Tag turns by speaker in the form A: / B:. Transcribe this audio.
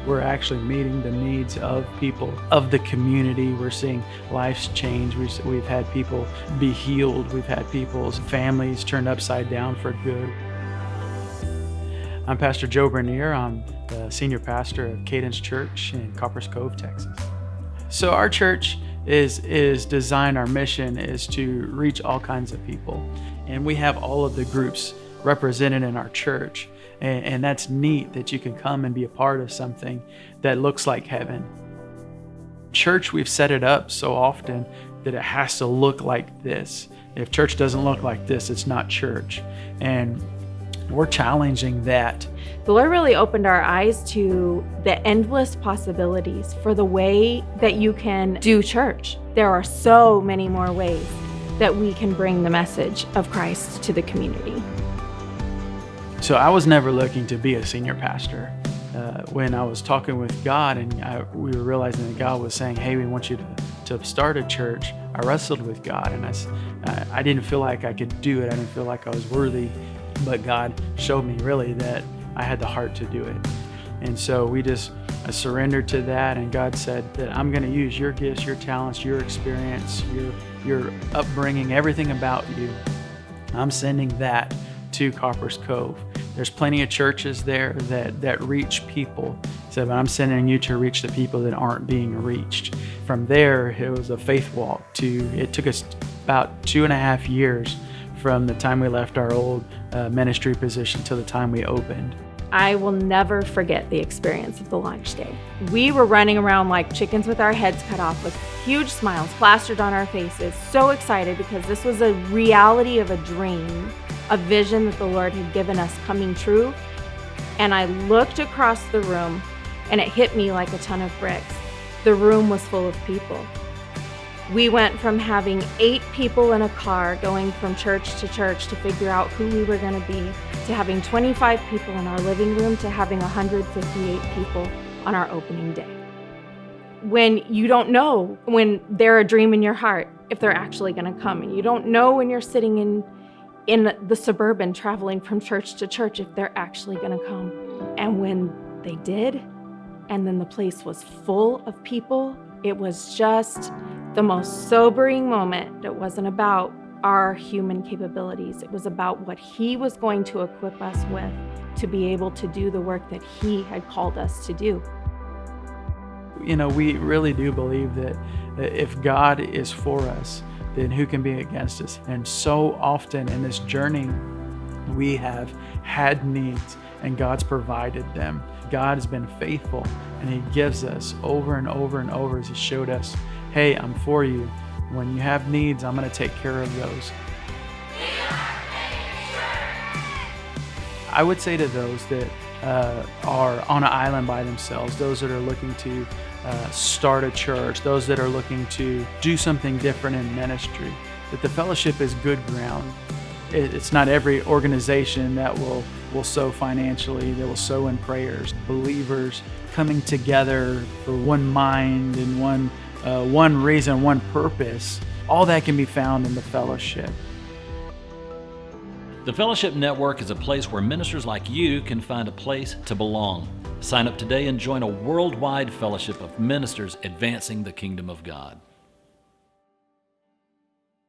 A: we're actually meeting the needs of people, of the community. We're seeing lives change. We've had people be healed. We've had people's families turned upside down for good. I'm Pastor Joe Bernier. I'm the senior pastor of Cadence Church in Coppers Cove, Texas. So our church is designed, our mission is to reach all kinds of people. And we have all of the groups represented in our church. And that's neat that you can come and be a part of something that looks like heaven. Church, we've set it up so often that it has to look like this. If church doesn't look like this, it's not church. And we're challenging that.
B: The Lord really opened our eyes to the endless possibilities for the way that you can do church. There are so many more ways that we can bring the message of Christ to the community.
A: So I was never looking to be a senior pastor. When I was talking with God and we were realizing that God was saying, hey, we want you to start a church, I wrestled with God and I didn't feel like I could do it. I didn't feel like I was worthy, but God showed me really that I had the heart to do it. And so I surrendered to that, and God said that I'm going to use your gifts, your talents, your experience, your upbringing, everything about you. I'm sending that to Coppers Cove. There's plenty of churches there that reach people. So but I'm sending you to reach the people that aren't being reached. From there, it was a faith walk it took us about 2.5 years from the time we left our old ministry position till the time we opened.
B: I will never forget the experience of the launch day. We were running around like chickens with our heads cut off with huge smiles plastered on our faces, so excited because this was a reality of a dream, a vision that the Lord had given us coming true. And I looked across the room and it hit me like a ton of bricks. The room was full of people. We went from having 8 people in a car going from church to church to figure out who we were going to be, to having 25 people in our living room, to having 158 people on our opening day. When you don't know, when they're a dream in your heart, if they're actually going to come, and you don't know when you're sitting in the Suburban traveling from church to church if they're actually going to come. And when they did, and then the place was full of people, it was just the most sobering moment. It wasn't about our human capabilities. It was about what He was going to equip us with to be able to do the work that He had called us to do.
A: You know, we really do believe that if God is for us, then who can be against us? And so often in this journey, we have had needs and God's provided them. God has been faithful and He gives us over and over and over as He showed us, hey, I'm for you. When you have needs, I'm going to take care of those. I would say to those that are on an island by themselves, those that are looking to start a church, those that are looking to do something different in ministry, that the fellowship is good ground. It's not every organization that will sow financially, that will sow in prayers. Believers coming together for one mind and one reason, one purpose. All that can be found in the fellowship.
C: The Fellowship Network is a place where ministers like you can find a place to belong. Sign up today and join a worldwide fellowship of ministers advancing the kingdom of God.